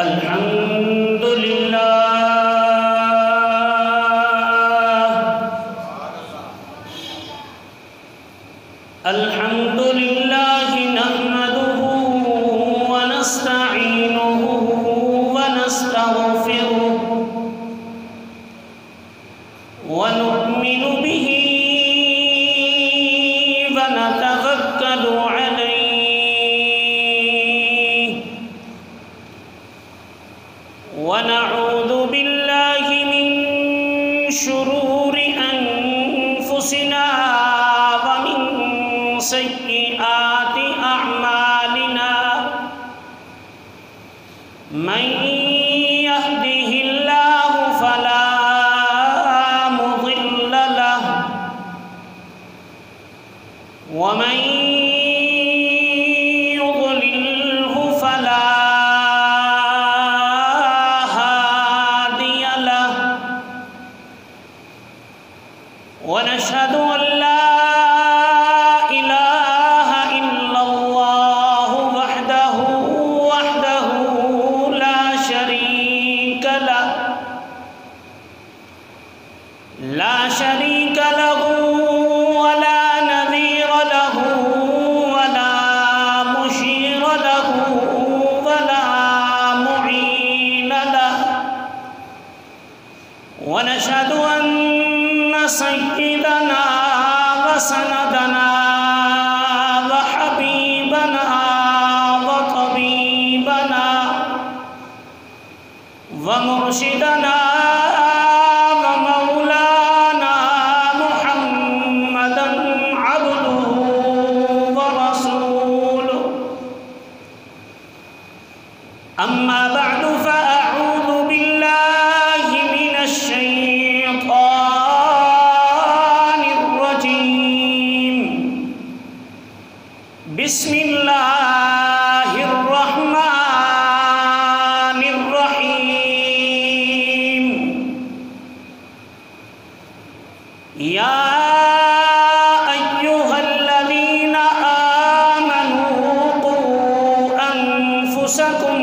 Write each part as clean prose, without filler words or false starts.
الحمد لله الحمد لله نحمده ونستعينه ونستغفره ونؤمن به ونتوكل عليه ونعوذ بالله من شرور أنفسنا ومن سيئات أعمالنا من يهده الله فلا مضل له ومن يضلله فلا هادي له ونشهد أن لا إله إلا الله وحده لا شريك له ولا نظير له ولا مشير له ولا معين له ونشهد أن سيدنا وسندنا وحبيبنا وطبيبنا ومرشدنا ومولانا محمدا عبده ورسوله أما بعد فأعوذ بالله من الشيطان الرجيم بسم الله الرحمن الرحيم يا أيها الذين آمنوا قوا أنفسكم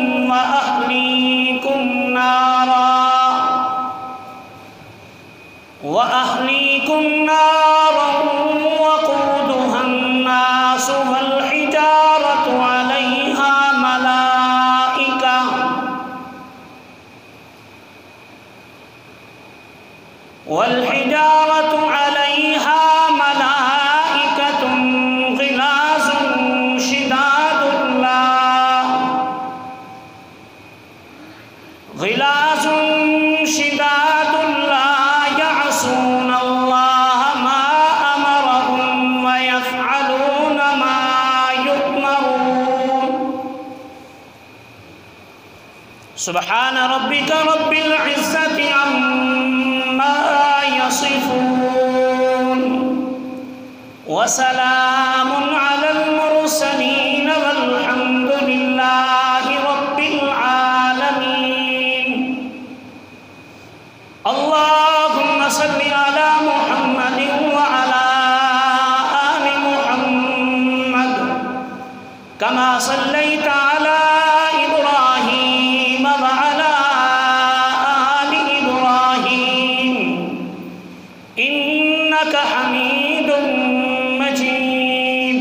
وأهليكم نارا وقودها الناس والحجارة عليها ملائكة غلاظ شداد لا يعصون الله ما أمرهم ويفعلون ما يؤمرون سبحان ربك رب العزة عما يصفون وسلام على المرسلين والحمد لله رب العالمين اللهم صل على محمد وعلى آل محمد كما صليت على إبراهيم وعلى آل إبراهيم إنك حميد مجيد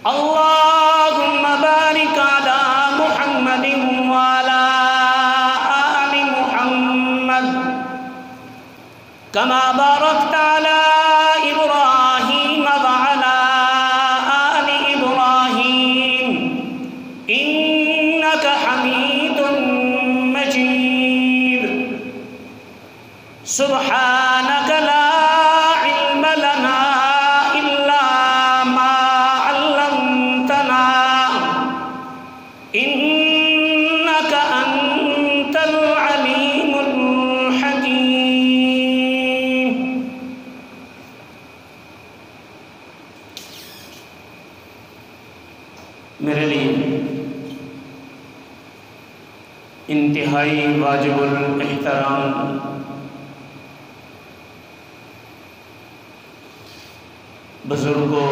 اللهم بارك على محمد وعلى آل محمد كما باركت على إبراهيم وعلى آل إبراهيم إنك حميد مجيد سبحانك لا علم لنا إلا ما علمتنا إنك أنت العليم الحكيم میرے لیے انتہائی واجب الاحترام بزرگوں،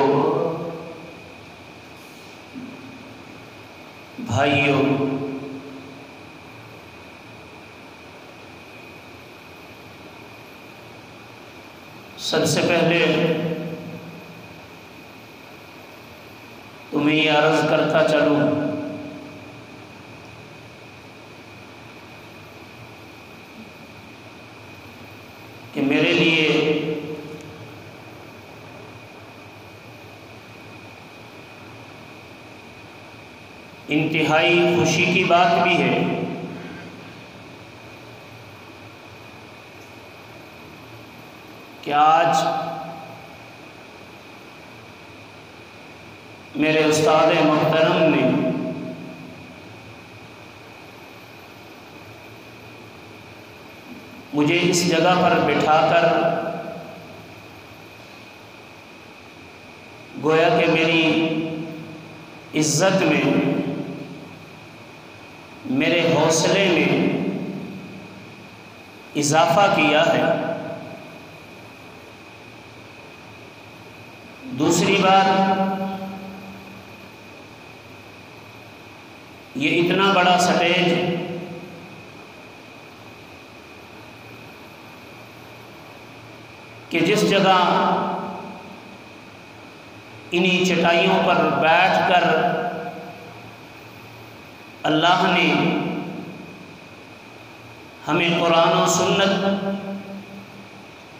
بھائیوں، سب سے پہلے تمہیں یہ عرض کرتا چلوں کہ میرے لیے انتہائی خوشی کی بات بھی ہے کہ آج میرے استاد محترم نے مجھے اس جگہ پر بٹھا کر گویا کہ میری عزت میں، میرے حوصلے میں اضافہ کیا ہے۔ دوسری بات، یہ اتنا بڑا سٹیج کہ جس جگہ انہی چٹائیوں پر بیٹھ کر اللہ نے ہمیں قرآن و سنت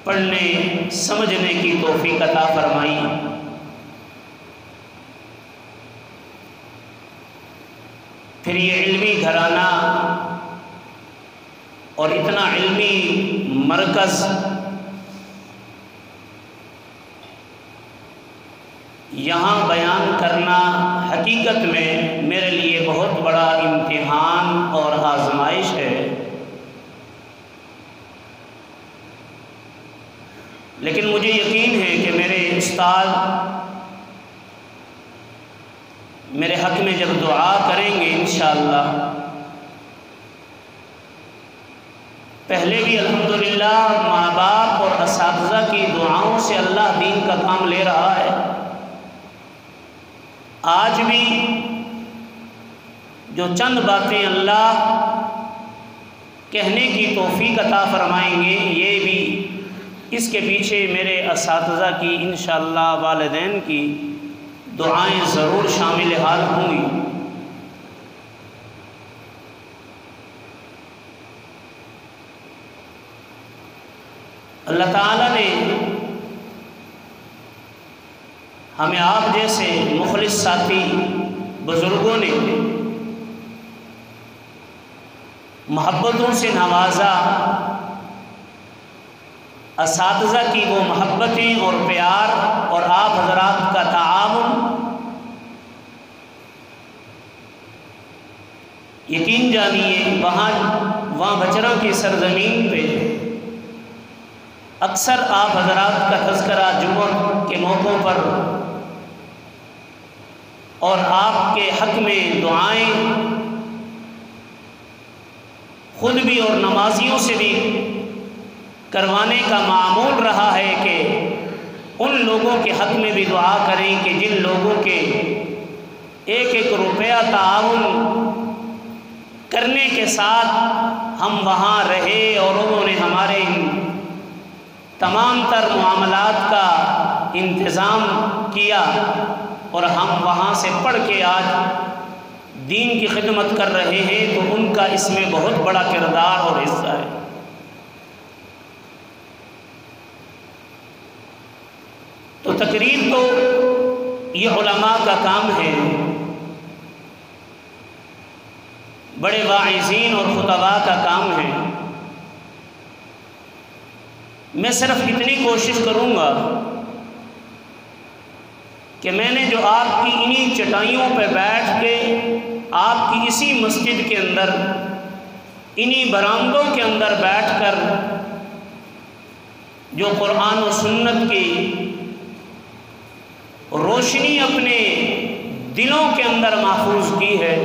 پڑھنے سمجھنے کی توفیق عطا فرمائی، پھر یہ علمی گھرانہ اور اتنا علمی مرکز یہاں بیان کرنا حقیقت میں میرے لیے بہت بڑا امتحان اور آزمائش ہے، لیکن مجھے یقین ہے کہ میرے استاد میرے حق میں جب دعا کریں گے انشاءاللہ، پہلے بھی الحمدللہ ماں باپ اور اساتذہ کی دعاؤں سے اللہ دین کا کام لے رہا ہے، آج بھی جو چند باتیں اللہ کہنے کی توفیق عطا فرمائیں گے، یہ بھی اس کے پیچھے میرے اساتذہ کی انشاءاللہ والدین کی دعائیں ضرور شامل حال ہوں گی۔ اللہ تعالیٰ نے ہمیں آپ جیسے مخلص ساتھی بزرگوں نے محبتوں سے نوازا، اساتذہ کی وہ محبتیں اور پیار اور آپ حضرات کا تعاون، یقین جانیے وہاں بچرا کی سرزمین پہ اکثر آپ حضرات کا تذکرہ جمعہ کے موقعوں پر اور آپ کے حق میں دعائیں خود بھی اور نمازیوں سے بھی کروانے کا معمول رہا ہے کہ ان لوگوں کے حق میں بھی دعا کریں کہ جن لوگوں کے ایک ایک روپیہ تعاون کرنے کے ساتھ ہم وہاں رہے اور انہوں نے ہمارے تمام تر معاملات کا انتظام کیا اور ہم وہاں سے پڑھ کے آج دین کی خدمت کر رہے ہیں، تو ان کا اس میں بہت بڑا کردار اور حصہ ہے۔ تو تقریر تو یہ علماء کا کام ہے، بڑے واعظین اور خطباء کا کام ہے۔ میں صرف اتنی کوشش کروں گا کہ میں نے جو آپ کی انہی چٹائیوں پہ بیٹھ کے آپ کی اسی مسجد کے اندر انہی برآمدوں کے اندر بیٹھ کر جو قرآن و سنت کی روشنی اپنے دلوں کے اندر محفوظ کی ہے،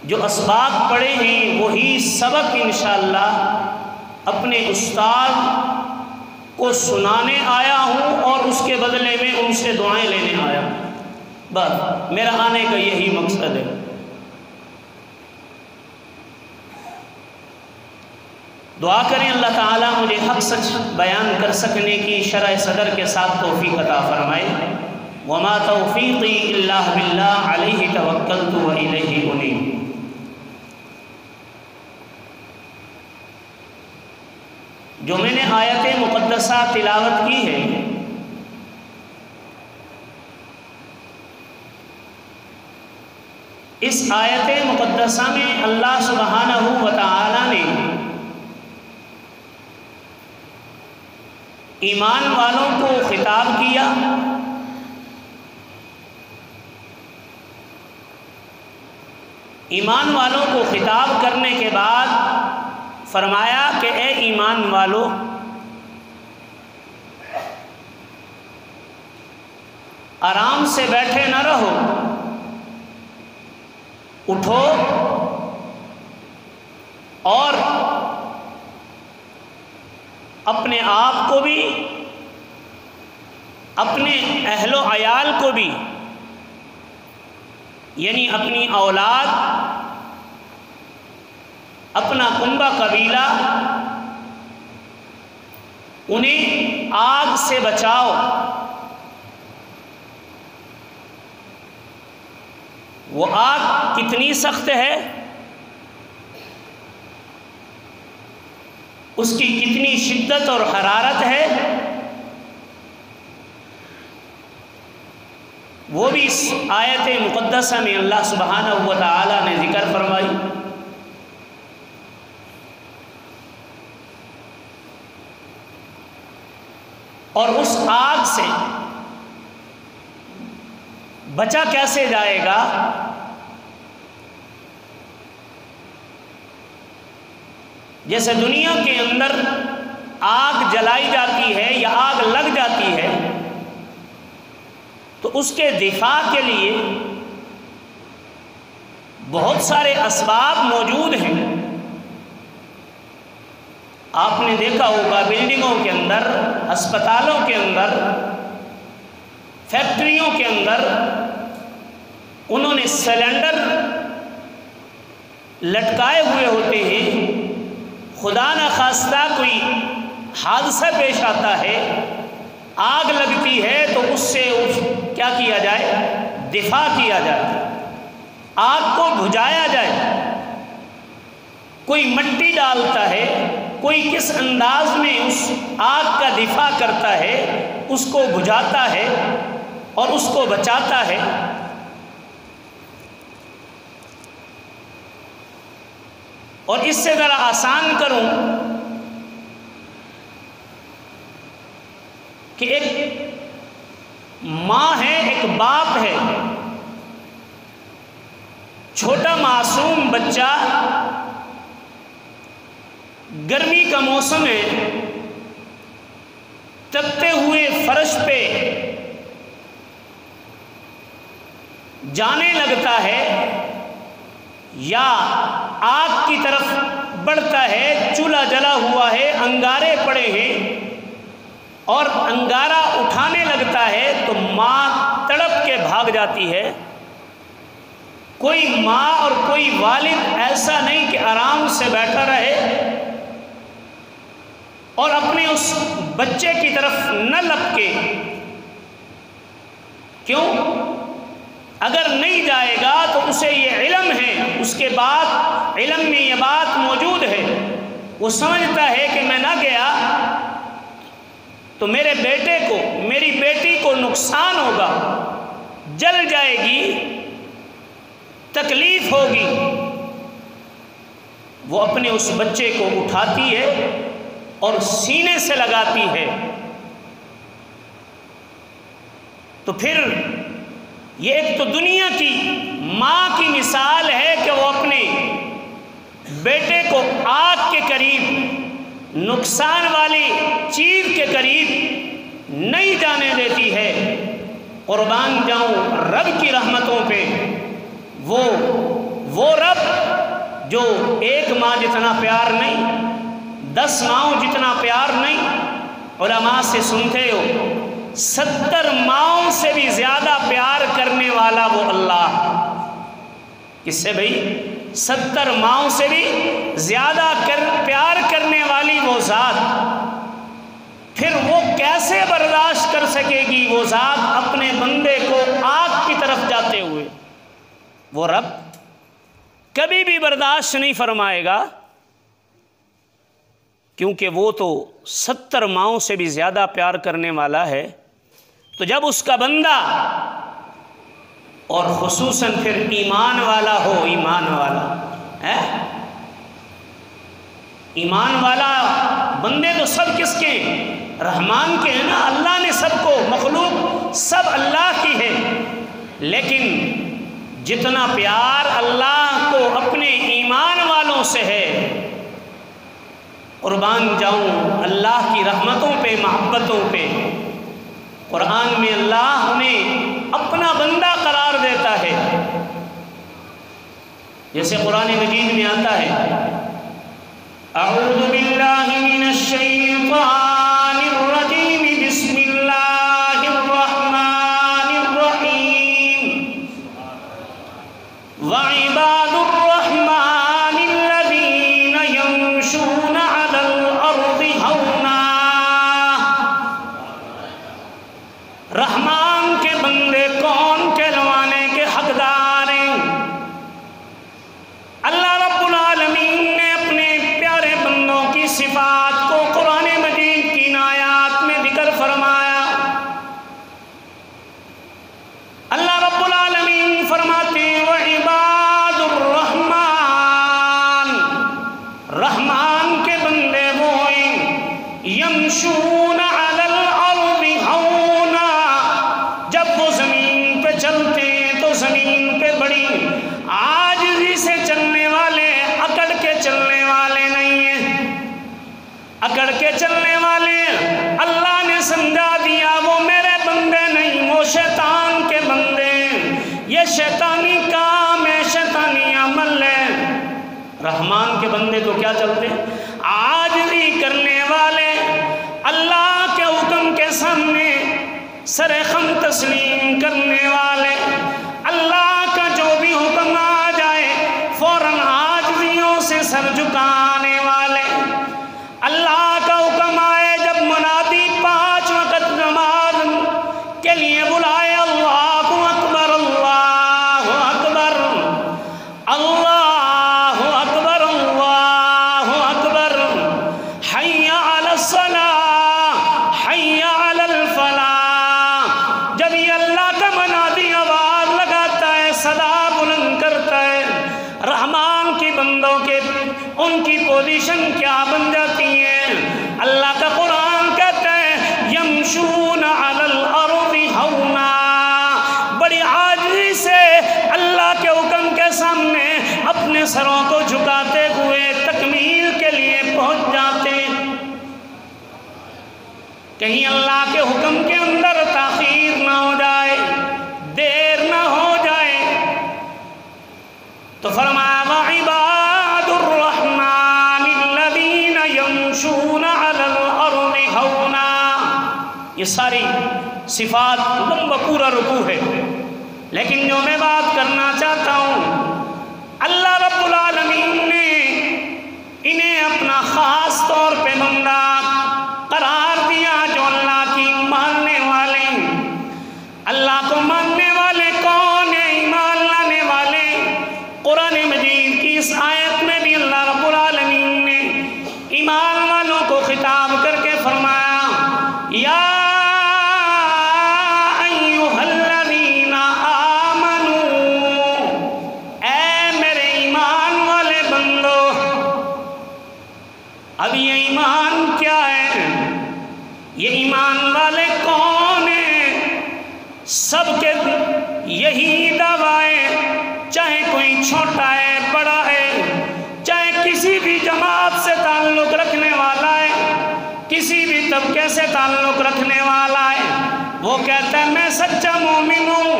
جو اسباق پڑھے ہیں وہی سبق انشاءاللہ اپنے استاد کو سنانے آیا ہوں اور اس کے بدلے میں ان سے دعائیں لینے آیا ہوں۔ بس میرا آنے کا یہی مقصد ہے۔ دعا کریں اللہ تعالیٰ مجھے حق سچ بیان کر سکنے کی شرح صدر کے ساتھ توفیق عطا فرمائے۔ وما توفیقی الا باللہ علیہ توکلت و الیہ انیب۔ جو میں نے آیت مقدسہ تلاوت کی ہے، اس آیت مقدسہ میں اللہ سبحانہ و تعالی نے ایمان والوں کو خطاب کیا، ایمان والوں کو خطاب کرنے کے بعد فرمایا کہ اے ایمان والو، آرام سے بیٹھے نہ رہو، اٹھو اور اپنے آپ کو بھی، اپنے اہل و عیال کو بھی، یعنی اپنی اولاد، اپنا کنبہ قبیلہ، انہیں آگ سے بچاؤ۔ وہ آگ کتنی سخت ہے، اس کی کتنی شدت اور حرارت ہے، وہ بھی اس آیت مقدسہ میں اللہ سبحانہ و تعالی نے ذکر فرمائی۔ اور اس آگ سے بچا کیسے جائے گا؟ جیسے دنیا کے اندر آگ جلائی جاتی ہے یا آگ لگ جاتی ہے تو اس کے دفاع کے لیے بہت سارے اسباب موجود ہیں۔ آپ نے دیکھا ہوگا بلڈنگوں کے اندر، ہسپتالوں کے اندر، فیکٹریوں کے اندر انہوں نے سلنڈر لٹکائے ہوئے ہوتے ہیں۔ خدا نخواستہ کوئی حادثہ پیش آتا ہے، آگ لگتی ہے تو اس سے کیا کیا جائے؟ دفاع کیا جائے، آگ کو بجھایا جائے۔ کوئی مٹی ڈالتا ہے، کوئی کس انداز میں اس آگ کا دفاع کرتا ہے، اس کو بجھاتا ہے اور اس کو بچاتا ہے۔ اور اس سے ذرا آسان کروں کہ ایک ماں ہے، ایک باپ ہے، چھوٹا معصوم بچہ، گرمی کا موسم ہے، تپتے ہوئے فرش پہ جانے لگتا ہے یا آگ کی طرف بڑھتا ہے، چولہا جلا ہوا ہے، انگارے پڑے ہیں اور انگارہ اٹھانے لگتا ہے تو ماں تڑپ کے بھاگ جاتی ہے۔ کوئی ماں اور کوئی والد ایسا نہیں کہ آرام سے بیٹھا رہے اور اپنے اس بچے کی طرف نہ لپکے۔ کیوں؟ اگر نہیں جائے گا تو اسے یہ علم ہے، اس کے بعد علم میں یہ بات موجود ہے، وہ سمجھتا ہے کہ میں نہ گیا تو میرے بیٹے کو، میری بیٹی کو نقصان ہوگا، جل جائے گی، تکلیف ہوگی۔ وہ اپنے اس بچے کو اٹھاتی ہے اور سینے سے لگاتی ہے۔ تو پھر یہ ایک تو دنیا کی ماں کی مثال ہے کہ وہ اپنے بیٹے کو آگ کے قریب، نقصان والی چیز کے قریب نہیں جانے دیتی ہے۔ قربان جاؤں رب کی رحمتوں پہ، وہ رب جو ایک ماں جتنا پیار نہیں، 10 ماؤں جتنا پیار نہیں۔ علماء سے سنتے ہو 70 ماؤں سے بھی زیادہ پیار کرنے والا وہ اللہ۔ کس سے بھئی؟ 70 ماؤں سے بھی زیادہ پیار کرنے والا والی وہ ذات، پھر وہ کیسے برداشت کر سکے گی وہ ذات اپنے بندے کو آگ کی طرف جاتے ہوئے؟ وہ رب کبھی بھی برداشت نہیں فرمائے گا، کیونکہ وہ تو 70 ماؤں سے بھی زیادہ پیار کرنے والا ہے۔ تو جب اس کا بندہ، اور خصوصاً پھر ایمان والا ہو، ایمان والا ہے، ایمان والا بندے تو سب کس کے؟ رحمان کے ہیں نا، اللہ نے سب کو، مخلوق سب اللہ کی ہے، لیکن جتنا پیار اللہ کو اپنے ایمان والوں سے ہے، قربان جاؤں اللہ کی رحمتوں پہ، محبتوں پہ۔ قرآن میں اللہ انہیں اپنا بندہ قرار دیتا ہے، جیسے قرآن مجید میں آتا ہے اعوذ باللہ من الشیطان الرجیم بسم اللہ الرحمن الرحیم وعباد الرحمن الذین یمشون علی الارض ہونا۔ رحمان کے بندے کون کہلوانے کے حقدار ہیں؟ اللہ رب العالمین نے اپنے پیارے بندوں کی صفات کو قرآن مجید کی آیات میں ذکر فرمایا۔ اللہ رب العالمین فرماتے ہیں وعباد الرحمن، رحمان کے بندے وہ ہیں یمشون علی الارض ہونا، جب وہ زمین پہ چلتے ہیں تو زمین پہ بڑی عاجزی سے چلنے والے، اکڑ کے چلنے والے نہیں ہیں، اکڑ کے چلنے والے اللہ نے سمجھا دیا وہ میرے بندے نہیں، وہ شیطان کے بندے ہیں، یہ شیطانی کام ہے، شیطانی عمل ہے۔ رحمان کے بندے تو کیا چلتے ہیں؟ عاجزی کرنے والے، اللہ کے حکم کے سامنے سر خم تسلیم کرنے والے، اللہ کا جو بھی حکم آ جائے فوراً عاجزیوں سے سر جھکانے والے، اللہ کا حکم آئے جب منادی 5 وقت نماز کے لیے بلائے اللہ اکبر اللہ اکبر اللہ اکبر اللہ اکبر حی علی الصلاۃ حی علی الفلاح، جب یہ اللہ کا منادی آواز لگاتا ہے، صدا بلند کرتا ہے، رحمان کی بندوں کے ان کی پوزیشن کیا بن جاتی ہے؟ اللہ کا قرآن کہتا ہے یمشون علی الارض ہونا، بڑی عاجزی سے اللہ کے حکم کے سامنے اپنے سروں کو جھکاتے ہوئے تکمیل کے لیے پہنچ جاتے ہیں۔ کہیں اللہ کے حکم کے اندر تاخیر نہ ہو جائے، دیر نہ ہو جائے، تو فرمایا وعباد الرحمن الذین یمشون علی الارض ہونا۔ یہ ساری صفات لمبا پورا رکوع ہے، لیکن جو میں بات کرنا چاہتا ہوں، اللہ رب العالمین نے انہیں اپنا خاص طور پہ بندہ قرار دیا جو اللہ کی ماننے والے ہیں۔ اللہ کو ماننے والے کون ہیں؟ ایمان لانے والے۔ قرآن مجید کی اس آیت میں بھی اللہ رب العالمین نے ایمان والوں کو خطاب کر کے فرمایا یا ایھا الذین آمنوا، اے میرے ایمان والے بندو۔ اب یہ ایمان کیا ہے؟ یہ ایمان والے کون ہیں؟ سب کے یہی دعوائیں، چاہے کوئی چھوٹا ہے بڑا ہے، چاہے کسی بھی جماعت سے تعلق رکھنے والا ہے، کسی بھی طبقے سے تعلق رکھنے والا ہے، وہ کہتا ہے میں سچا مومن ہوں،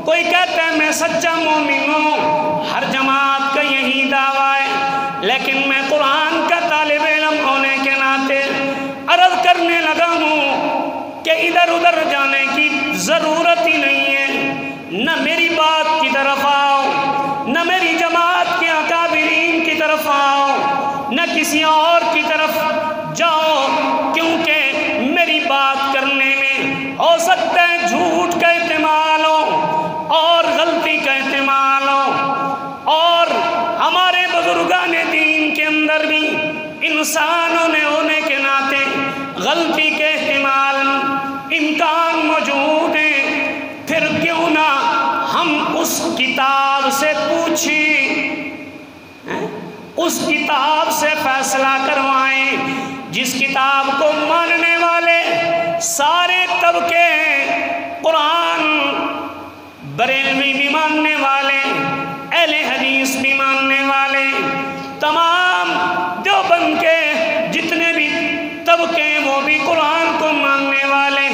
کوئی کہتا ہے میں سچا مومن ہوں، ہر جماعت کا یہی دعویٰ ہے۔ لیکن میں قرآن کا طالب علم ہونے کے ناطے عرض کرنے لگا ہوں کہ ادھر ادھر جانے کی ضرورت ہی نہیں ہے، نہ میری بات کی طرف آؤ، نہ میری جماعت کے اکابرین کی طرف آؤ، نہ کسی اور کی طرف انسانوں نے ہونے کے ناطے غلطی کے احتمال امکان موجود ہیں، پھر کیوں نہ ہم اس کتاب سے پوچھیں، اس کتاب سے فیصلہ کروائیں جس کتاب کو ماننے والے سارے طبقے ہیں۔ قرآن بریلوی بھی ماننے والے، اہل حدیث بھی ماننے والے، تمام دیوبند کے جتنے بھی طبقے ہیں وہ بھی قرآن کو ماننے والے۔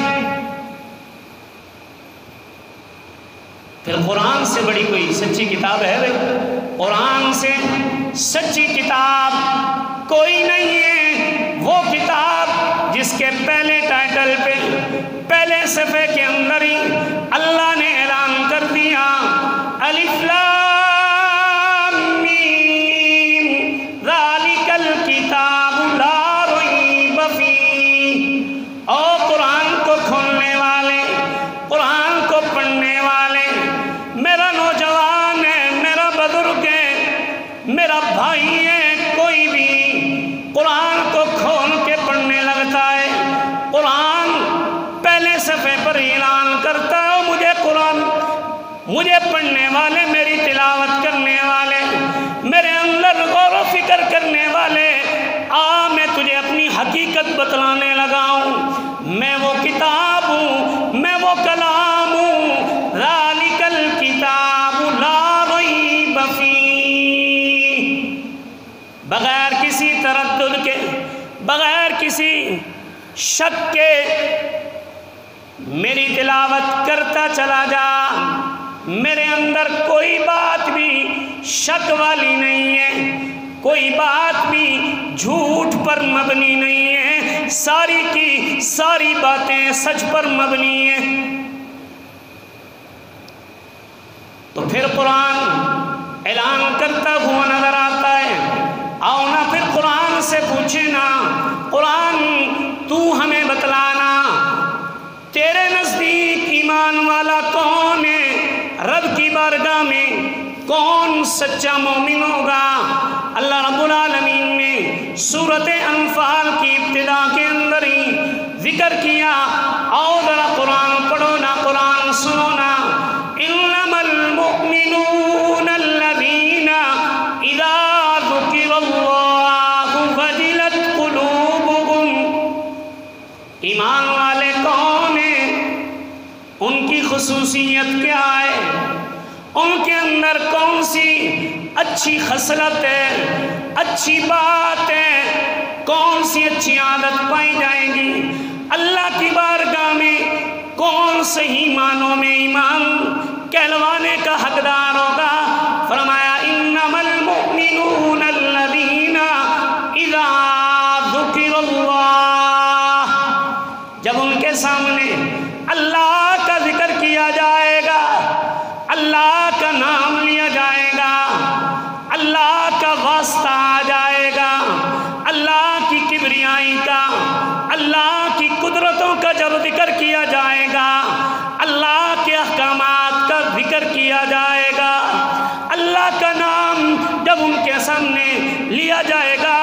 پھر قرآن سے بڑی کوئی سچی کتاب ہے بھائی؟ قرآن سے سچی کتاب کوئی نہیں ہے۔ وہ کتاب جس کے پہلے ٹائٹل پہ پہلے صفحے کے اندر ہی اللہ نے اعلان کر دیا، الف لام میم ذالک الکتاب لا ریب فیہ۔ اور قرآن کو کھولنے والے، قرآن کو پڑھنے والے، میرا نوجوان ہے، میرا بزرگ ہے، میرا بھائی ہے، کوئی بھی قرآن کو کھول کے پڑھنے لگتا ہے، قرآن پہلے صفحے پر اعلان کرتا ہے، مجھے پڑھنے والے، میری تلاوت کرنے والے، میرے اندر غور و فکر کرنے والے، میں تجھے اپنی حقیقت بتلانے لگا ہوں، میں وہ کتاب ہوں، میں وہ کلام ہوں، ذالک الکتاب لا ریب فیہ۔ بغیر کسی تردد کے، بغیر کسی شک کے میری تلاوت کرتا چلا جا، میرے اندر کوئی بات بھی شک والی نہیں ہے، کوئی بات بھی جھوٹ پر مبنی نہیں ہے، ساری کی ساری باتیں سچ پر مبنی ہیں۔ تو پھر قرآن اعلان کرتا ہوا نظر آتا ہے، آؤ نا پھر قرآن سے پوچھے نا، قرآن تو ہمیں بتلانا، تیرے نزدیک ایمان والا کون ہے؟ رب کی بارگاہ میں کون سچا مومن ہوگا؟ اللہ رب العالمین نے سورۃ انفال کی ابتدا کے اندر ہی ذکر کیا، آؤ ذرا قرآن پڑھو نا، قرآن سنو نا، انما المؤمنون الذین اذا ذکر اللہ وجلت قلوبهم۔ ایمان والے کون ہیں؟ ان کی خصوصیت کیا ہے؟ ان کے اندر کون سی اچھی خصلت ہے، اچھی بات ہے، کون سی اچھی عادت پائی جائے گی؟ اللہ کی بارگاہ میں کون صحیح معنوں میں ایمان کہلوانے کا حقدار ہوگا؟ فرمایا انما المؤمنون الذین اذا ذکر اللہ، جب ان کے سامنے اللہ کا ذکر کیا جائے گا، اللہ کا نام لیا جائے گا، اللہ کا واسطہ آ جائے گا، اللہ کی کبریائی کا، اللہ کی قدرتوں کا جب ذکر کیا جائے گا، اللہ کے احکامات کا ذکر کیا جائے گا، اللہ کا نام جب ان کے سامنے لیا جائے گا،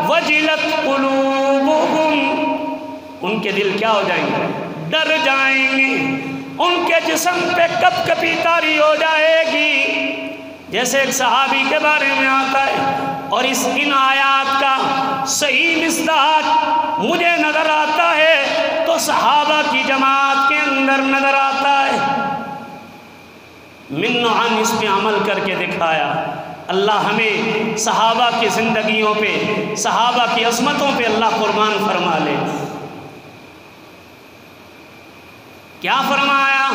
وجلت قلوبهم، ان کے دل کیا ہو جائیں گے؟ ڈر جائیں گے، ان کے جسم پہ کپ کپی طاری ہو جائے گی، جیسے ایک صحابی کے بارے میں آتا ہے، اور ان آیات کا صحیح مصداق مجھے نظر آتا ہے تو صحابہ کی جماعت کے اندر نظر آتا ہے۔ من نوعاً اس پہ عمل کر کے دکھایا۔ اللہ ہمیں صحابہ کی زندگیوں پہ، صحابہ کی عظمتوں پہ اللہ قربان فرما لے۔ کیا فرمایا؟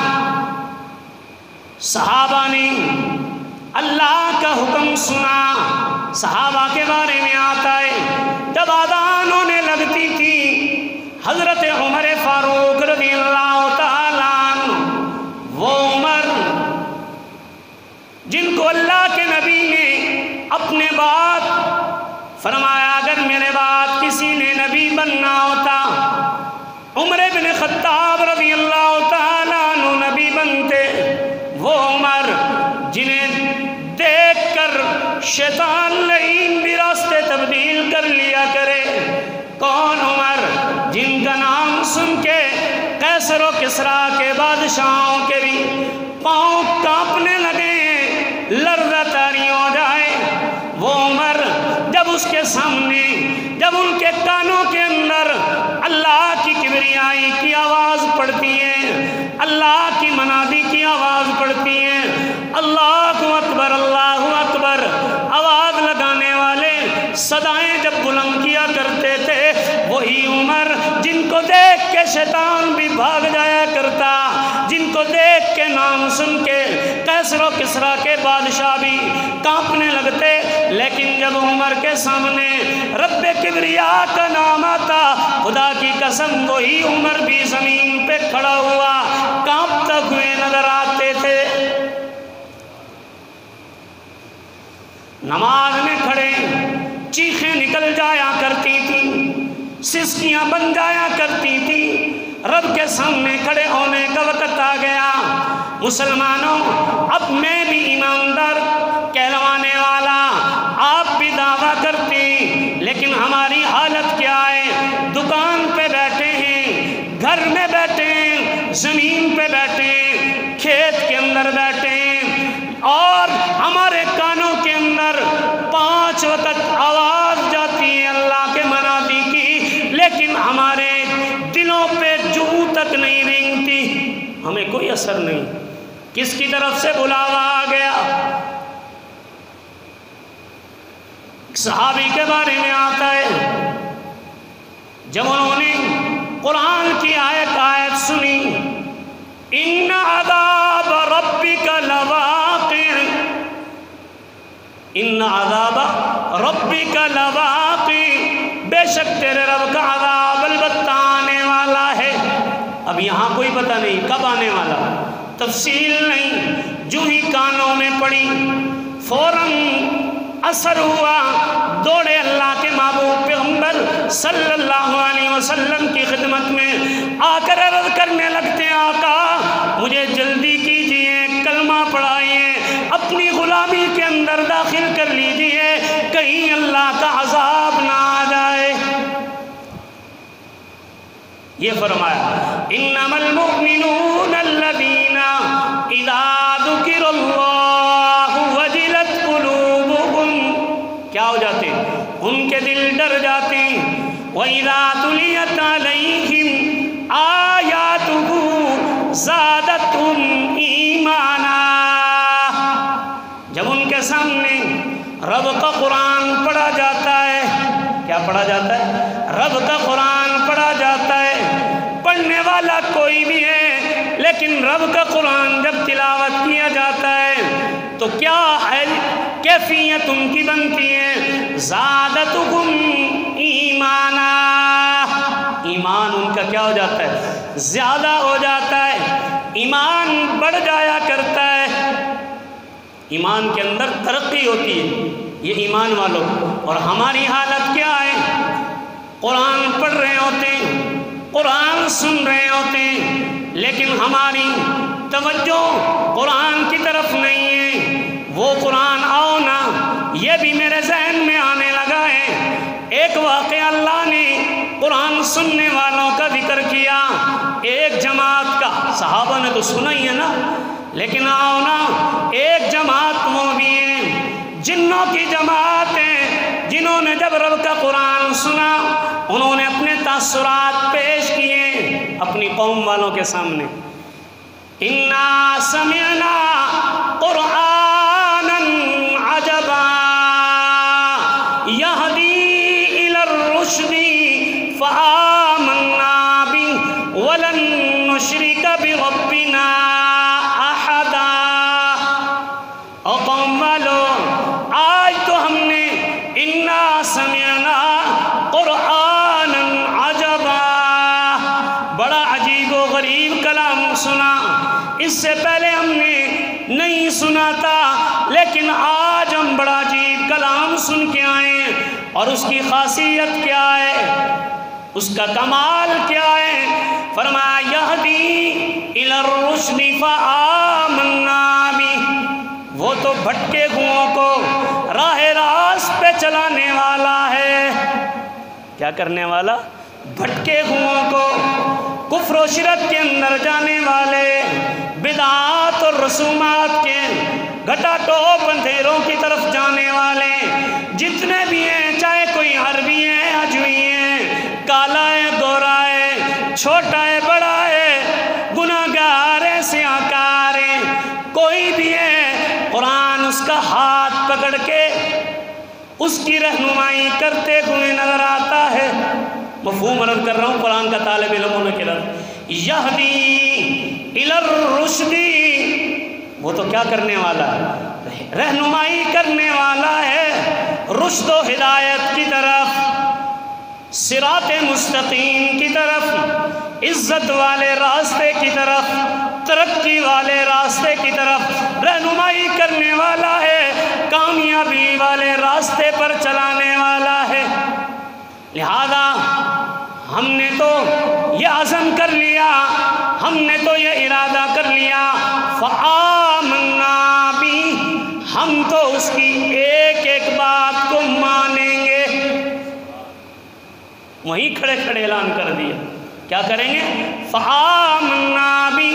صحابہ نے اللہ کا حکم سنا۔ صحابہ کے بارے میں آتا ہے جب آذان ہونے لگتی تھی، حضرت عمر فاروق رضی اللہ تعالیٰ عنہ، وہ عمر جن کو اللہ کے نبی نے اپنے بعد فرمایا اگر میرے بعد کسی نے نبی بننا ہوتا عمر بن خطاب رضی اللہ تعالیٰ عنہ نبی بنتے، وہ عمر جنہیں دیکھ کر شیطان لعین بھی راستے تبدیل کر لیا کرے، کیسر و کسریٰ کے بادشاہوں کے بھی پاؤں کانپنے لگے، لرزہ طاری ہو جائے۔ وہ عمر جب اس کے سامنے، جب ان کے کانوں کے اندر اللہ کی کبریائی کی آواز پڑتی ہے، اللہ کی منادی کی آواز پڑتی ہے، اللہ اکبر اللہ اکبر آواز لگانے والے صدائیں جب بلند کیا کرتے تھے، وہی عمر جن کو دیکھ کے شیطان بھی بھاگ جایا کرتا، جن کو دیکھ کے نام سن کے کیسر و کسریٰ کے بادشاہ بھی کانپنے لگتے، لیکن جب عمر کے سامنے رب کبریاء کا نام آتا، خدا کی قسم وہی عمر بھی زمین پہ کھڑا ہوا کانپتا ہوئے نظر آتے تھے۔ نماز میں کھڑے چیخیں نکل جایا کرتی تھی، سسکیاں بن جایا کرتی تھی۔ رب کے سامنے کھڑے ہونے کا وقت آ گیا۔ مسلمانوں، اب میں بھی ایماندار کہلوانے والا، آپ بھی دعویٰ کرتے، لیکن ہماری حالت کیا ہے؟ دکان پہ بیٹھے ہیں، گھر میں بیٹھے ہیں، زمین پہ بیٹھے ہیں، کھیت کے اندر بیٹھے ہیں، اور ہمارے کانوں کے اندر 5 وقت آواز جاتی ہے اللہ کے منادی کی، لیکن ہمارے دلوں پہ جو تک نہیں رینگتی، ہمیں کوئی اثر نہیں۔ کس کی طرف سے بلاوا آ گیا؟ صحابی کے بارے میں آتا ہے، جب انہوں نے قرآن کی آیت سنی، ان عذاب ربک لواقع، ان عذاب ربک لواقع، بے شک تیرے رب کا عذاب البتہ آنے والا ہے۔ اب یہاں کوئی پتہ نہیں کب آنے والا، تفصیل نہیں، جو ہی کانوں میں پڑی فوراً اثر ہوا، دوڑے اللہ کے محبوب پیغمبر صلی اللہ علیہ وسلم کی خدمت میں آ کر عرض کرنے لگتے ہیں، آقا مجھے جلدی کیجئے، کلمہ پڑھائیے، اپنی غلامی کے اندر داخل کر لیجئے، کہیں اللہ کا عذاب نہ آ جائے۔ یہ فرمایا، انما المؤمنون الذین اذا ذکر اللہ وجلت قلوبهم، کیا ہو جاتے؟ ان کے دل ڈر جاتے۔ وَإِذَا تُلِيَتْ عَلَيْهِمْ آيَاتُهُ زَادَتْهُمْ إِيمَانًا، جب ان کے سامنے رب کا قرآن پڑھا جاتا ہے، کیا پڑھا جاتا ہے؟ رب کا قرآن پڑھا جاتا ہے۔ پڑھنے والا کوئی بھی ہے، لیکن رب کا قرآن جب تلاوت کیا جاتا ہے تو کیا ہے کیفیت ان کی بنتی ہے؟ زادتہم ایمانا، ایمان ان کا کیا ہو جاتا ہے؟ زیادہ ہو جاتا ہے، ایمان بڑھ جایا کرتا ہے، ایمان کے اندر ترقی ہوتی ہے، یہ ایمان والوں۔ اور ہماری حالت کیا ہے؟ قرآن پڑھ رہے ہوتے ہیں، قرآن سن رہے ہوتے ہیں، لیکن ہماری توجہ قرآن کی طرف نہیں ہے۔ وہ قرآن آؤ نا، یہ بھی میرے ذہن میں آنے لگا ہے۔ ایک واقعہ اللہ نے قرآن سننے والوں کا ذکر کیا، ایک جماعت کا، صحابہ نے تو سنا ہی ہے نا، لیکن آؤ نا، ایک جماعت وہ بھی ہے، جنوں کی جماعت ہے، جنہوں نے جب رب کا قرآن سنا انہوں نے اپنے تاثرات پیش کیے اپنی قوم والوں کے سامنے۔ اِنَّا سَمِعْنَا قُرْآنًا عَجَبًا يَهْدِي إِلَى الرُّشْدِ فَآمَنَّا بِهِ وَلَن نُّشْرِكَ بِرَبِّنَا أَحَدًا۔ اور قوم والو، آج تو ہم نے اِنَّا سَمِعْنَا قُرْآنًا عَجَبًا، بڑا عجیب و غریب کلام سنا، اس سے پہلے ہم نے نہیں سنا تھا، لیکن آج ہم بڑا عجیب کلام سن کے آئے۔ اور اس کی خاصیت کیا ہے؟ اس کا کمال کیا ہے؟ فرمایا یہدی الی الرشد فآمنا بہ، وہ تو بھٹکے ہوئوں کو راہ راست پہ چلانے والا ہے۔ کیا کرنے والا؟ بھٹکے ہوئوں کو کفر و شرک کے اندر جانے والے، بدعات اور رسومات کے گھٹا ٹوپ اندھیروں کی طرف جانے والے جتنے بھی ہیں، چاہے کوئی عربی ہے، عجمی ہے، کالا ہے، گورا ہے، چھوٹا ہے، بڑا ہے، گناہگار ہے، سیاہکار ہے، کوئی بھی ہے، قرآن اس کا ہاتھ پکڑ کے اس کی رہنمائی کرتے ہوئے نظر آتا ہے۔ مفہوم عرض کر رہا ہوں قرآن کا طالب علم ہونے کے لئے، یہدی الی الرشد، وہ تو کیا کرنے والا ہے؟ رہنمائی کرنے والا ہے رشد و ہدایت کی طرف، صراط مستقیم کی طرف، عزت والے راستے کی طرف، ترقی والے راستے کی طرف رہنمائی کرنے والا ہے، کامیابی والے راستے پر چلانے والا ہے۔ لہذا ہم نے تو یہ عزم کر لیا، ہم نے تو یہ ارادہ کر لیا، فآمنا بھی، ہم تو اس کی ایک ایک بات کو مانیں گے۔ وہیں کھڑے کھڑے اعلان کر دیا، کیا کریں گے؟ فآمنا بھی،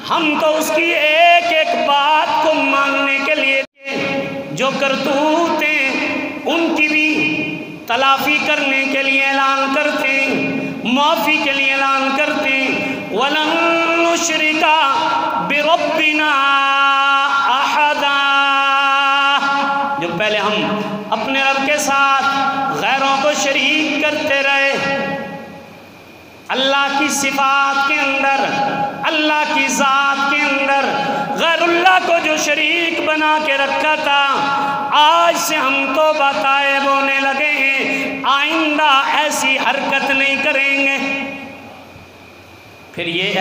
ہم تو اس کی ایک ایک بات کو ماننے کے لیے، جو کرتوتیں ان کی بھی تلافی کرنے کے لیے اعلان کرتے ہیں، معافی کے لیے اعلان کرتے ہیں۔ وَلَن نُشْرِكَ بِرَبِّنَا أَحَدًا، جو پہلے ہم اپنے رب کے ساتھ غیروں کو شریک کرتے رہے، اللہ کی صفات کے اندر، اللہ کی ذات کے اندر غیر اللہ کو جو شریک بنا کے رکھا تھا، آج سے ہم توبہ تائب ہونے لگے ہیں، آئندہ ایسی حرکت نہیں کریں گے۔ پھر یہ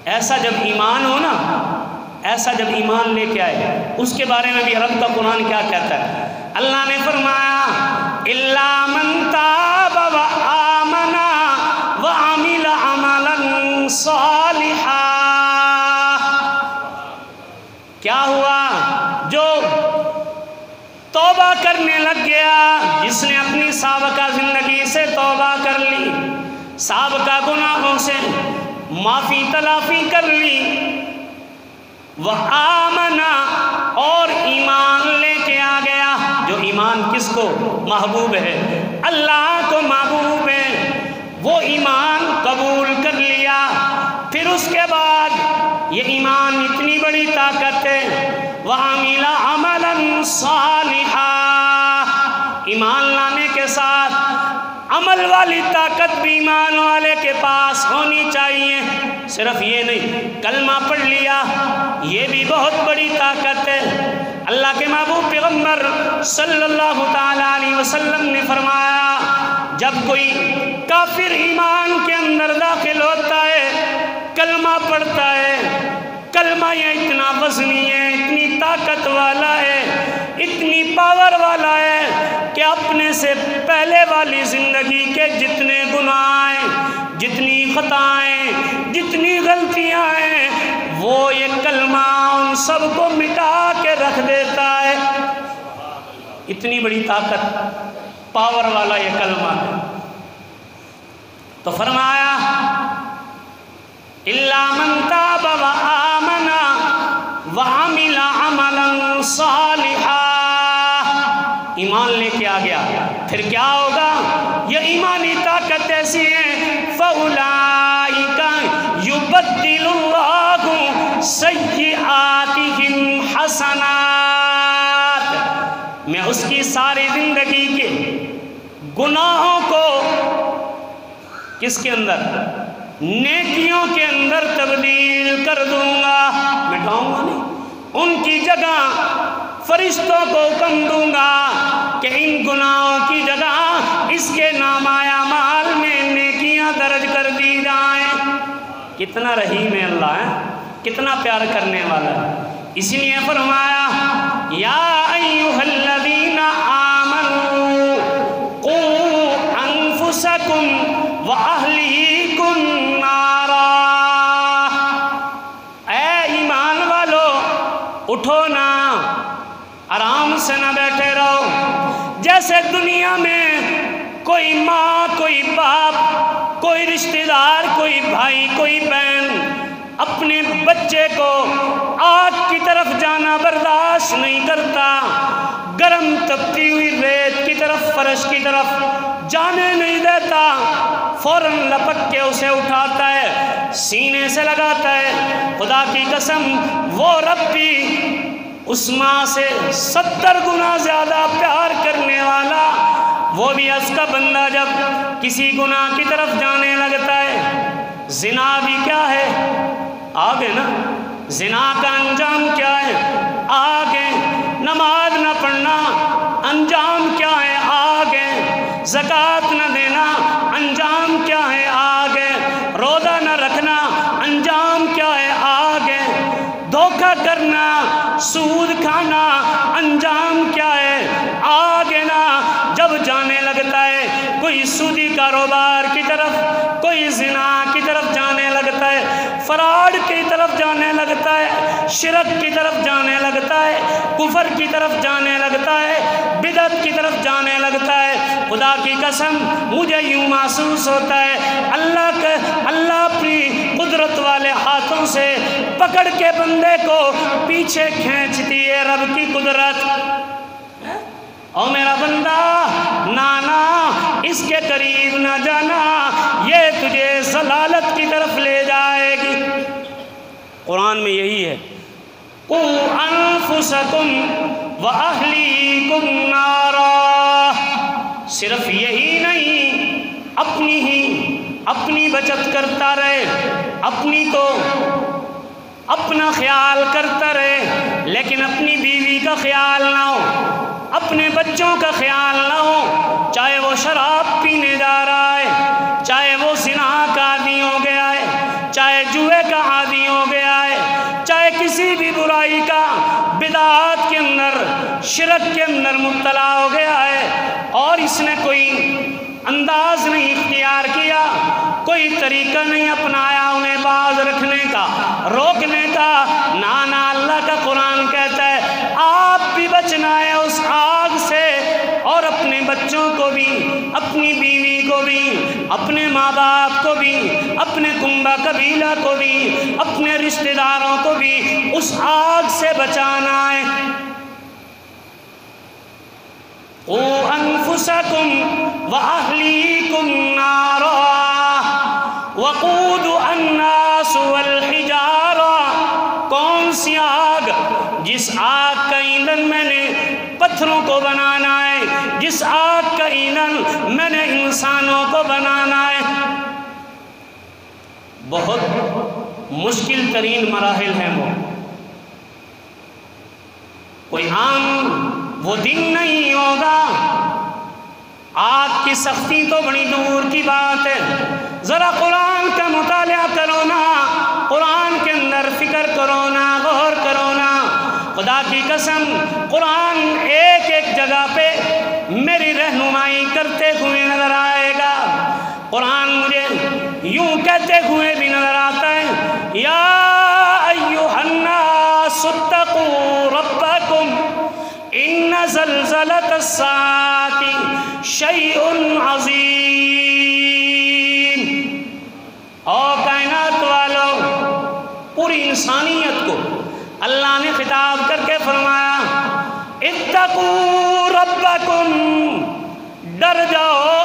ایسا جب ایمان ہو نا، ایسا جب ایمان لے کے آئے، اس کے بارے میں بھی رب کا قرآن کیا کہتا ہے؟ اللہ نے فرمایا اِلَّا مَن تَابَ وَآمَنَ وَعَمِلَ عَمَلًا صَالِحًا۔ کیا ہوا؟ جو توبہ کرنے لگ گیا، جس نے اپنی سابقہ زندگی سے توبہ کر لی، سابقہ گناہوں سے معافی تلافی کر لی، وَآمَنَ، اور ایمان لے کے آ گیا۔ جو ایمان کس کو محبوب ہے؟ اللہ کو محبوب ہے، وہ ایمان قبول کر لیا۔ پھر اس کے بعد یہ ایمان اتنی بڑی طاقت ہے، وَعَمِلَ عَمَلًا صَالِحًا، ایمان لانے کے ساتھ عمل والی طاقت بھی ایمان والے کے پاس ہونی چاہیے۔ صرف یہ نہیں کلمہ پڑھ لیا، یہ بھی بہت بڑی طاقت ہے۔ اللہ کے محبوب پیغمبر صلی اللہ تعالیٰ علیہ وسلم نے فرمایا، جب کوئی کافر ایمان کے اندر داخل ہوتا ہے، کلمہ پڑھتا ہے، کلمہ یہ اتنا وزنی ہے، اتنی طاقت والا ہے، اتنی پاور والا ہے کہ اپنے سے پہلے والی زندگی کے جتنے گناہ ہیں، جتنی خطائیں، جتنی غلطیاں ہیں، وہ یہ کلمہ ان سب کو مٹا کے رکھ دیتا ہے۔ اتنی بڑی طاقت، پاور والا یہ کلمہ ہے۔ تو فرمایا إِلَّا مَن تَابَ وَآمَنَ وَعَمِلَ عَمَلًا صَالِحًا، ایمان لے کے آ گیا، پھر کیا ہوگا؟ یہ ایمانی طاقت ایسی ہے، فَأُولَئِكَ يُبَدِّلُ اللَّهُ سَيِّئَاتِهِمْ حَسَنَاتٍ، میں اس کی ساری زندگی کے گناہوں کو کس کے اندر؟ نیکیوں کے اندر تبدیل کر دوں گا، مٹاؤں گا نہیں، ان کی جگہ فرشتوں کو حکم دوں گا کہ ان گناہوں کی جگہ اس کے نامہ اعمال میں نیکیاں درج کر دی جائیں۔ کتنا رحیم ہے اللہ ہے، کتنا پیار کرنے والا ہے۔ اسی لیے فرمایا یا ایھا الذین آمنوا قوا انفسکم واہلیکم نارا، اے ایمان والو اٹھو نا، آرام سے نہ بیٹھے رہو۔ جیسے دنیا میں کوئی ماں، کوئی باپ، کوئی رشتہ دار، کوئی بھائی، کوئی بہن اپنے بچے کو آگ کی طرف جانا برداشت نہیں کرتا، گرم تپتی ہوئی ریت کی طرف، فرش کی طرف جانے نہیں دیتا، فوراً لپک کے اسے اٹھاتا ہے، سینے سے لگاتا ہے۔ خدا کی قسم وہ رب بھی اس ماں سے 70 گنا زیادہ پیار کرنے والا، وہ بھی اس کا بندہ جب کسی گناہ کی طرف جانے لگتا ہے، زنا بھی کیا ہے؟ آگے نا، زنا کا انجام کیا ہے؟ آگے نماز نہ پڑھنا انجام کیا ہے؟ آگے زکوٰۃ نہ دینا انجام کیا ہے؟ آگے روزہ نہ رکھنا انجام کیا ہے؟ آگے دھوکہ کرنا، سود کھانا انجام کیا ہے؟ آگے نا جب جانے لگتا ہے کوئی سودی کاروبار کی طرف، کوئی زنا کی طرف جانے لگتا ہے، فراڈ کی طرف جانے لگتا ہے، شرک کی طرف جانے لگتا ہے، کفر کی طرف جانے لگتا ہے، بدعت کی طرف جانے لگتا ہے، خدا کی قسم مجھے یوں محسوس ہوتا ہے اللہ اپنی قدرت والے ہاتھوں سے پکڑ کے بندے کو پیچھے کھینچتی ہے، رب کی قدرت۔ او میرا بندہ نانا اس کے قریب نہ جانا، یہ تجھے ضلالت کی طرف لے جائے گی۔ قرآن میں یہی ہے، قُوا أَنفُسَكُمْ وَأَهْلِيكُمْ نَارًا، صرف یہی نہیں، اپنی بچت کرتا رہے، اپنی تو اپنا خیال کرتا رہے، لیکن اپنی بیوی کا خیال نہ ہو، اپنے بچوں کا خیال نہ ہو، چاہے وہ شراب پینے جا رہا ہے، چاہے وہ زنا کا عادی ہو گیا ہے، چاہے جوئے کا عادی ہو گیا ہے، چاہے کسی بھی برائی کا، بدعات کے اندر، شرک کے اندر مبتلا ہو گیا ہے، اور اس نے کوئی انداز نہیں اختیار کیا، کوئی طریقہ نہیں اپنایا انہیں باز رکھنے کا، روکنے کا، نانا اللہ کا قرآن کہتا ہے آپ بھی بچنا ہے اس آگ سے، اور اپنے بچوں کو بھی، اپنی بیوی کو بھی، اپنے ماں باپ کو بھی، اپنے کنبہ قبیلہ کو بھی، اپنے رشتہ داروں کو بھی اس آگ سے بچانا ہے۔ قُوا أَنفُسَكُمْ وَأَهْلِيكُمْ نَارًا وَقُودُهَا النَّاسُ وَالْحِجَارَةُ، کون سی آگ؟ جس آگ کا ایندھن میں نے پتھروں کو بنانا ہے، جس آگ کا ایندھن میں نے انسانوں کو بنانا ہے۔ بہت مشکل ترین مراحل ہیں وہ، کوئی عام وہ دن نہیں ہوگا، آگ کی سختی تو بڑی دور کی بات ہے، ذرا قرآن کا مطالعہ کرو نا، قرآن کے اندر فکر کرو نا، غور کرو نا، خدا کی قسم قرآن ایک ایک جگہ پہ میری رہنمائی کرتے ہوئے نظر آئے گا۔ قرآن مجھے یوں کہتے ہوئے بھی نظر آتا ہے، یا ایھا الناس اتقوا ربکم ان زلزلۃ الساعۃ شیء عظیم۔ او کائنات والو، پوری انسانیت کو اللہ نے خطاب کر کے فرمایا اتقوا ربکم، ڈر جاؤ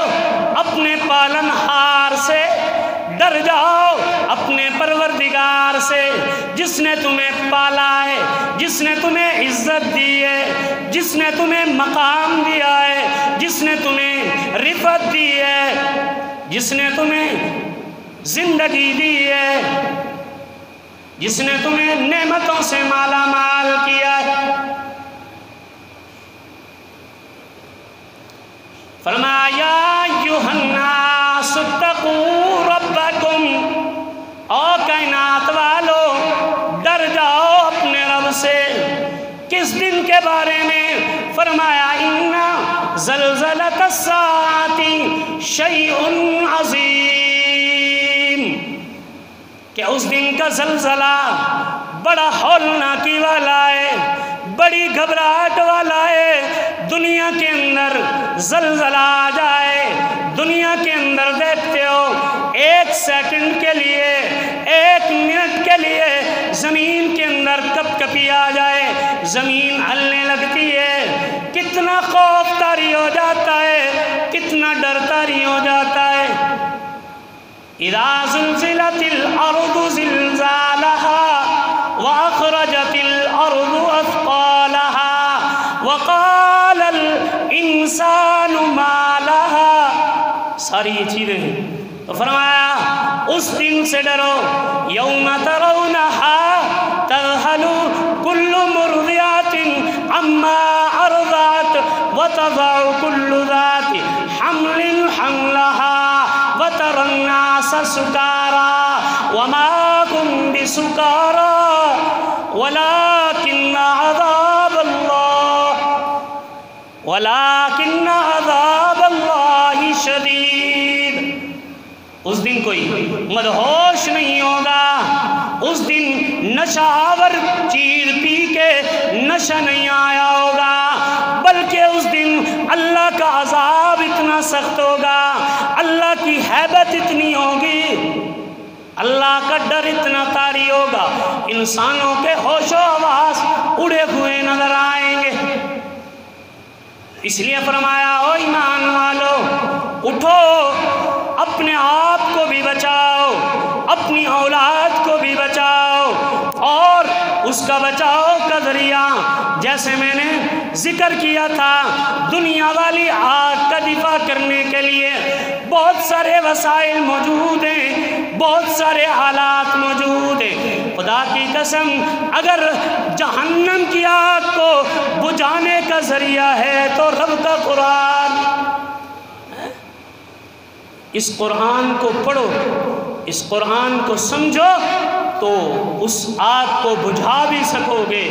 اپنے پالن ہار سے، ڈر جاؤ اپنے پروردگار سے، جس نے تمہیں پالا ہے، جس نے تمہیں عزت دی ہے، جس نے تمہیں مقام دیا ہے، جس نے تمہیں رفعت دی ہے، جس نے تمہیں زندگی دی ہے، جس نے تمہیں نعمتوں سے مالا مال کیا ہے۔ فرمایا یا ایھا الناس اتقوا ربکم، او کائنات والو ڈر جاؤ اپنے رب سے۔ کس دن کے بارے میں؟ فرمایا ان زلزلۃ الساعۃ شیء عظیم، کہ اس دن کا زلزلہ بڑا ہولناکی والا ہے، بڑی گھبراہٹ والا ہے۔ دنیا کے اندر زلزلہ آ جائے، دنیا کے اندر دیکھتے ہو 1 سیکنڈ کے لیے 1 منٹ کے لیے زمین کے اندر کپ کپی آ جائے، زمین ہلنے لگتی ہے، کتنا خوف طاری ہو جاتا ہے، کتنا ڈر طاری ہو جاتا ہے۔ اذا زلزلت الارض زلزالها واخرجت الارض اثقالها وقال الانسان ما لها، ساری یہ چیزیں ہیں۔ تو فرمایا اس دن سے ڈرو، یوم ترونها تذہل کل مرضعۃ عما ارضعت وتضع کل ذات حمل حملها وترى الناس سکارى وما هم بسکارى ولكن عذاب اللہ شدید۔ اس دن کوئی مدہوش نہیں ہوگا، اس دن نشہ آور چیز پی کے نشہ نہیں آیا ہوگا، بلکہ اس دن اللہ کا عذاب اتنا سخت ہوگا، اللہ کی ہیبت اتنی ہوگی، اللہ کا ڈر اتنا طاری ہوگا، انسانوں کے ہوش و حواس اڑے ہوئے نظر آئیں گے۔ اس لیے فرمایا او ایمان والو اٹھو، اپنے آپ کو بھی بچاؤ، اپنی اولاد کو بھی بچاؤ، اور اس کا بچاؤ کا ذریعہ جیسے میں نے ذکر کیا تھا، دنیا والی آگ کا دفاع کرنے کے لیے بہت سارے وسائل موجود ہیں، بہت سارے حالات موجود ہیں۔ خدا کی قسم اگر جہنم کی آگ کو بجھانے کا ذریعہ ہے تو رب کا قرآن، اس قرآن کو پڑھو، اس قرآن کو سمجھو تو اس آگ کو بجھا بھی سکو گے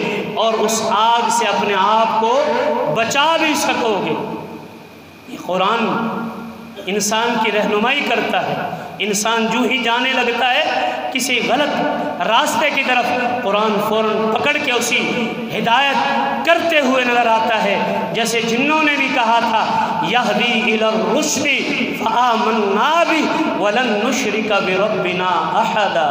اور اس آگ سے اپنے آپ کو بچا بھی سکو گے۔ یہ قرآن انسان کی رہنمائی کرتا ہے، انسان جو ہی جانے لگتا ہے کسی غلط راستے کی طرف، قرآن فوراً پکڑ کے اسی ہدایت کرتے ہوئے نظر آتا ہے۔ جیسے جنوں نے بھی کہا تھا یہدی الی الرشد فآمنا بہ ولن نشرک بربنا احدا۔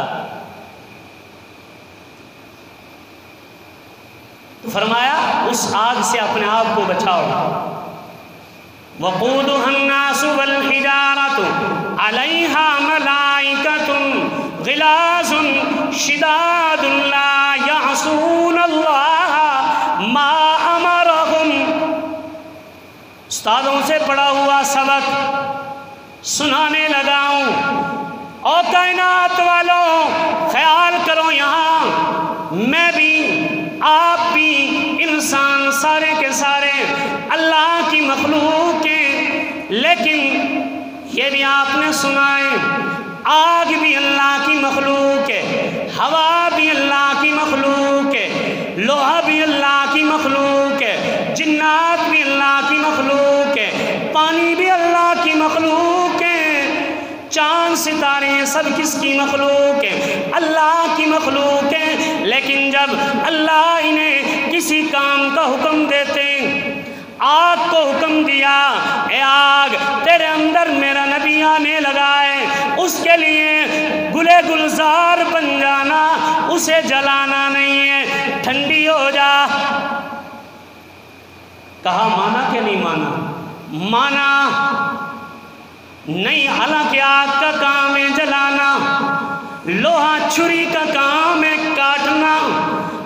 فرمایا اس آگ سے اپنے آپ کو بچاؤ۔ وقودها الناس والحجارة عليها ملائكة غلاظ شداد لا يعصون الله ما أمرهم۔ استادوں سے پڑھا ہوا سبق سنانے لگا ہوں، اور کائنات والوں خیال کرو یہاں میں بھی آپ بھی انسان سارے کے سارے اللہ کی مخلوق ہیں، لیکن یہ بھی آپ نے سنا ہے آگ بھی اللہ کی مخلوق ہے، ہوا بھی اللہ کی مخلوق ہے، لوہا بھی اللہ کی مخلوق ہے، جنات بھی اللہ کی مخلوق ہے، پانی بھی اللہ کی مخلوق ہے، چاند ستارے سب کس کی مخلوق ہے؟ اللہ کی مخلوق ہے۔ لیکن جب اللہ انہیں کسی کام کا حکم دیتے ہیں، آگ کو حکم دیا اے آگ تیرے اندر میرا نبی آنے لگا ہے، اس کے لیے گلے گلزار بن جانا، اسے جلانا نہیں ہے، ٹھنڈی ہو جا۔ کہا مانا کہ نہیں مانا؟ مانا نہیں، حالانکہ آگ کا کام ہے جلانا، لوہا چھری کا کام ہے کاٹنا،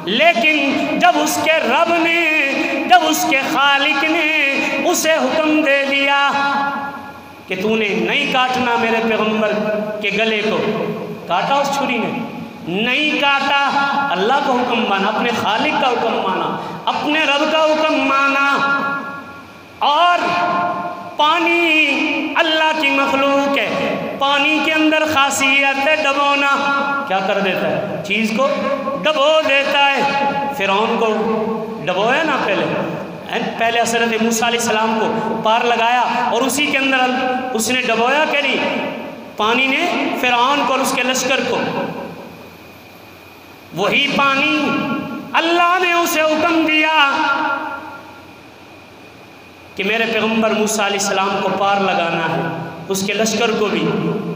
لیکن جب اس کے رب نے، جب اس کے خالق نے اسے حکم دے دیا کہ تو نے نہیں کاٹنا میرے پیغمبر کے گلے کو، کاٹا اس چھری نے؟ نہیں کاٹا، اللہ کا حکم مانا، اپنے خالق کا حکم مانا، اپنے رب کا حکم مانا۔ اور پانی اللہ کی مخلوق ہے، پانی کے اندر خاصیت ہے ڈبونا، کیا کر دیتا ہے؟ چیز کو ڈبو دیتا ہے۔ فرعون کو ڈبویا نا پہلے حضرت موسیٰ علیہ السلام کو پار لگایا اور اسی کے اندر اس نے ڈبویا کہ نہیں؟ پانی نے فرعون کو اور اس کے لشکر کو، وہی پانی اللہ نے اسے حکم دیا کہ میرے پیغمبر موسیٰ علیہ السلام کو پار لگانا ہے، اس کے لشکر کو بھی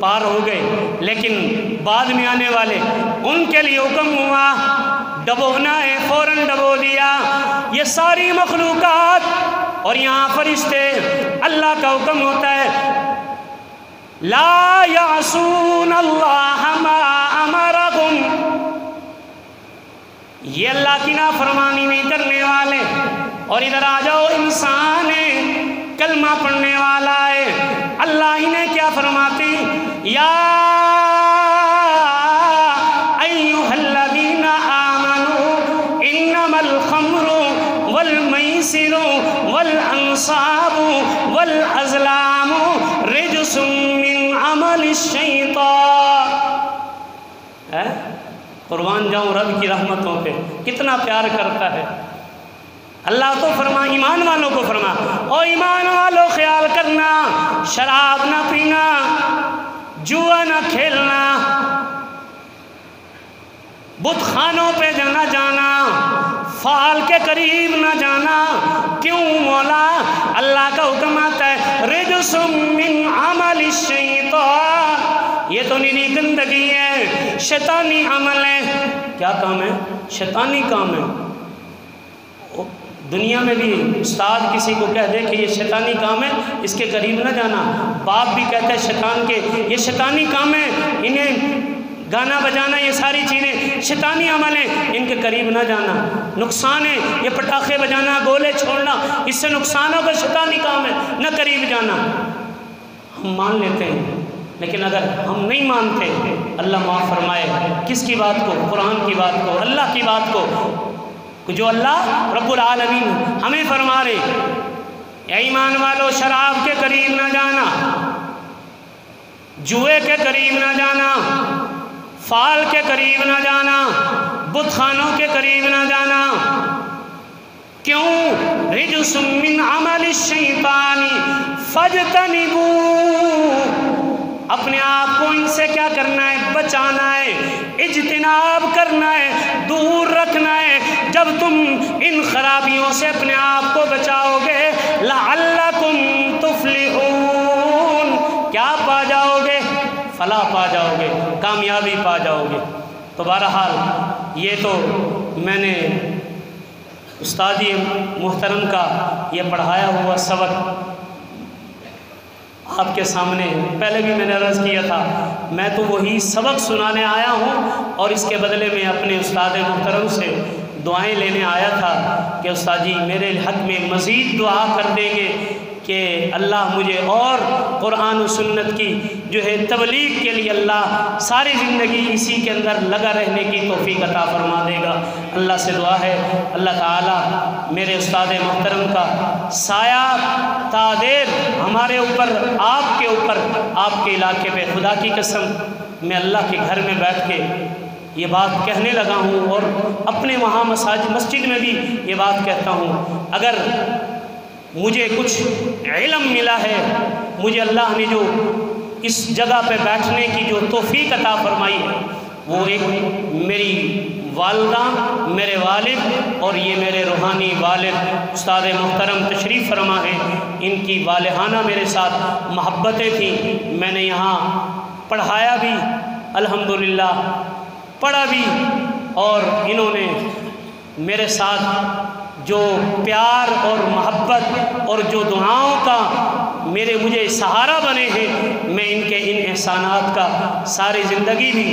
پار ہو گئے، لیکن بعد میں آنے والے ان کے لیے حکم ہوا ڈبونا ہے، فوراً ڈبو دیا۔ یہ ساری مخلوقات اور یہاں فرشتے، اللہ کا حکم ہوتا ہے لا یعصون اللہ ما امرہم، یہ اللہ کی نافرمانی نہیں کرنے والے۔ اور ادھر آ جاؤ، انسان ہے، کلمہ پڑھنے والا ہے، اللہ انہیں کیا فرماتی؟ یا ایھا الذین آمنوا انما الخمر والمیسر والانصاب والازلام رجس من عمل الشیطان۔ قربان جاؤں رب کی رحمتوں پہ، کتنا پیار کرتا ہے اللہ۔ تو فرما ایمان والوں کو فرما، او ایمان والوں خیال کرنا، شراب نہ پینا، جوا نہ کھیلنا، بت خانوں پہ نہ جانا، فال کے قریب نہ جانا۔ کیوں مولا؟ اللہ کا حکم آتا ہے رجس من عمل الشیطان، یہ تو نیری گندگی ہے، شیطانی عمل ہے۔ کیا کام ہے؟ شیطانی کام ہے۔ دنیا میں بھی استاد کسی کو کہہ دے کہ یہ شیطانی کام ہے، اس کے قریب نہ جانا، باپ بھی کہتا ہے شیطان کے یہ شیطانی کام ہے، انہیں گانا بجانا، یہ ساری چیزیں شیطانی عمل ہیں، ان کے قریب نہ جانا، نقصان ہے۔ یہ پٹاخے بجانا، گولے چھوڑنا، اس سے نقصان ہوگا، شیطانی کام ہے، نہ قریب جانا۔ ہم مان لیتے ہیں، لیکن اگر ہم نہیں مانتے، اللہ معاف فرمائے، کس کی بات کو؟ قرآن کی بات کو، اللہ کی بات کو، جو اللہ رب العالمین ہمیں فرما رہے، اے ایمان والو شراب کے قریب نہ جانا، جوئے کے قریب نہ جانا، فال کے قریب نہ جانا، بت خانوں کے قریب نہ جانا۔ کیوں؟ رجس من عمل الشیطان فاجتنبوہ، اپنے آپ کو ان سے کیا کرنا ہے؟ بچانا ہے، اجتناب کرنا ہے، دور رکھنا ہے۔ جب تم ان خرابیوں سے اپنے آپ کو بچاؤ گے، لعلکم تفلحون، کیا پا جاؤ گے؟ فلاح پا جاؤ گے، کامیابی پا جاؤ گے۔ تو بہرحال یہ تو میں نے استاد محترم کا یہ پڑھایا ہوا سبق آپ کے سامنے پہلے بھی میں نے عرض کیا تھا، میں تو وہی سبق سنانے آیا ہوں، اور اس کے بدلے میں اپنے استاد محترم سے دعائیں لینے آیا تھا کہ استاد جی میرے حق میں مزید دعا کر دیں گے کہ اللہ مجھے اور قرآن و سنت کی جو ہے تبلیغ کے لیے اللہ ساری زندگی اسی کے اندر لگا رہنے کی توفیق عطا فرما دے گا۔ اللہ سے دعا ہے اللہ تعالی میرے استاد محترم کا سایہ تادیر ہمارے اوپر، آپ کے اوپر، آپ کے علاقے پہ، خدا کی قسم میں اللہ کے گھر میں بیٹھ کے یہ بات کہنے لگا ہوں، اور اپنے وہاں مسجد میں بھی یہ بات کہتا ہوں، اگر مجھے کچھ علم ملا ہے، مجھے اللہ نے جو اس جگہ پہ بیٹھنے کی جو توفیق عطا فرمائی ہے، وہ ایک میری والدہ، میرے والد اور یہ میرے روحانی والد استاد محترم تشریف فرما ہے، ان کی والہانہ میرے ساتھ محبتیں تھیں۔ میں نے یہاں پڑھایا بھی الحمدللہ، پڑھا بھی، اور انہوں نے میرے ساتھ جو پیار اور محبت اور جو دعاؤں کا مجھے سہارا بنے ہیں، میں ان کے ان احسانات کا ساری زندگی بھی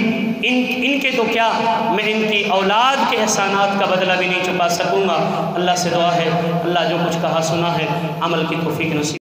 ان کے تو کیا، میں ان کی اولاد کے احسانات کا بدلہ بھی نہیں چکا سکوں گا۔ اللہ سے دعا ہے اللہ جو کچھ کہا سنا ہے عمل کی توفیق نصیب